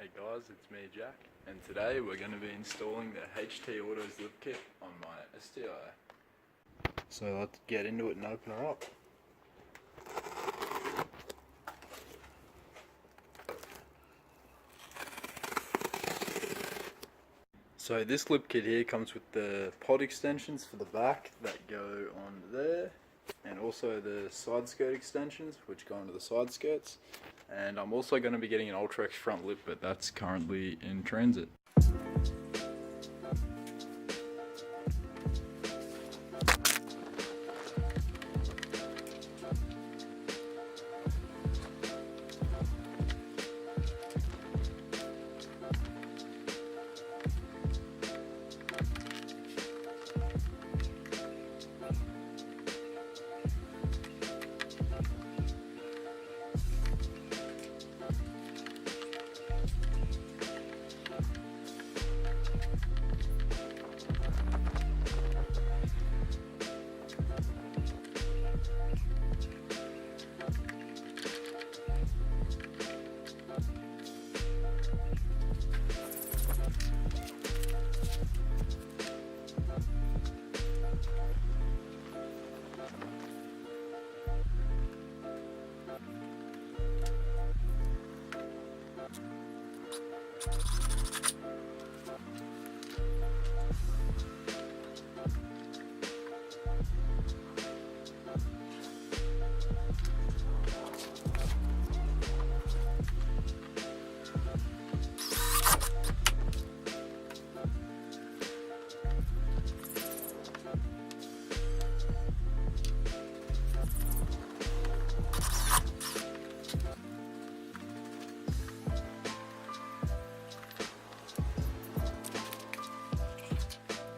Hey guys, it's me Jack, and today we're going to be installing the HT Autos lift kit on my STi. So let's get into it and open her up. So this lip kit here comes with the pod extensions for the back that go on there, and also the side skirt extensions which go onto the side skirts. And I'm also going to be getting an Ultrex front lip, but that's currently in transit.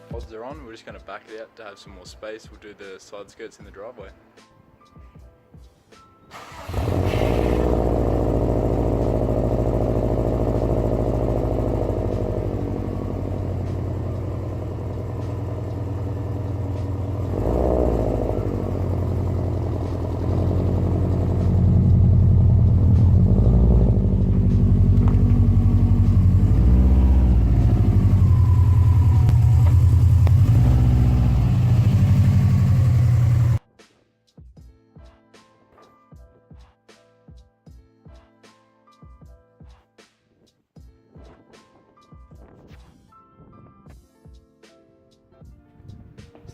Pods are on, we're just going to back it out to have some more space. We'll do the side skirts in the driveway.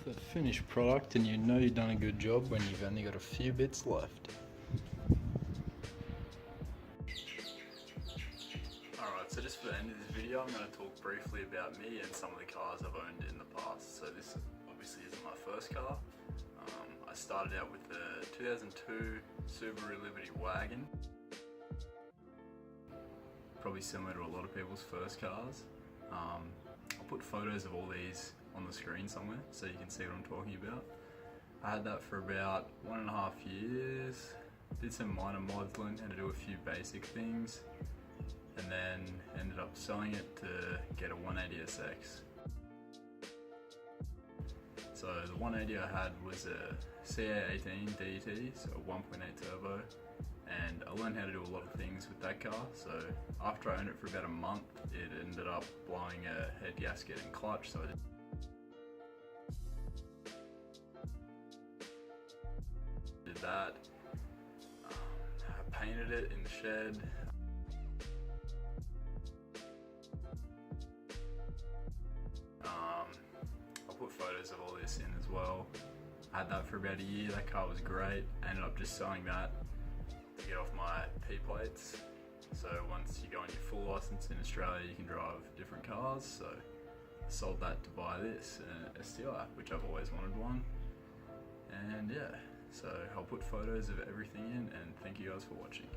The finished product, and you know you've done a good job when you've only got a few bits left. Alright, so just for the end of this video, I'm going to talk briefly about me and some of the cars I've owned in the past. So this obviously isn't my first car. I started out with the 2002 Subaru Liberty wagon. Probably similar to a lot of people's first cars. I'll put photos of all these on the screen somewhere so you can see what I'm talking about. I had that for about 1.5 years, did some minor mods, learned how to do a few basic things, and then ended up selling it to get a 180SX. So the 180 I had was a CA18 DET, so a 1.8 turbo, and I learned how to do a lot of things with that car. So after I owned it for about a month, it ended up blowing a head gasket and clutch, so I did that. I painted it in the shed. I'll put photos of all this in as well. I had that for about a year. That car was great. I ended up just selling that to get off my P plates. So once you go on your full license in Australia, you can drive different cars. So I sold that to buy this, an STi, which I've always wanted one. And yeah. So I'll put photos of everything in, and thank you guys for watching.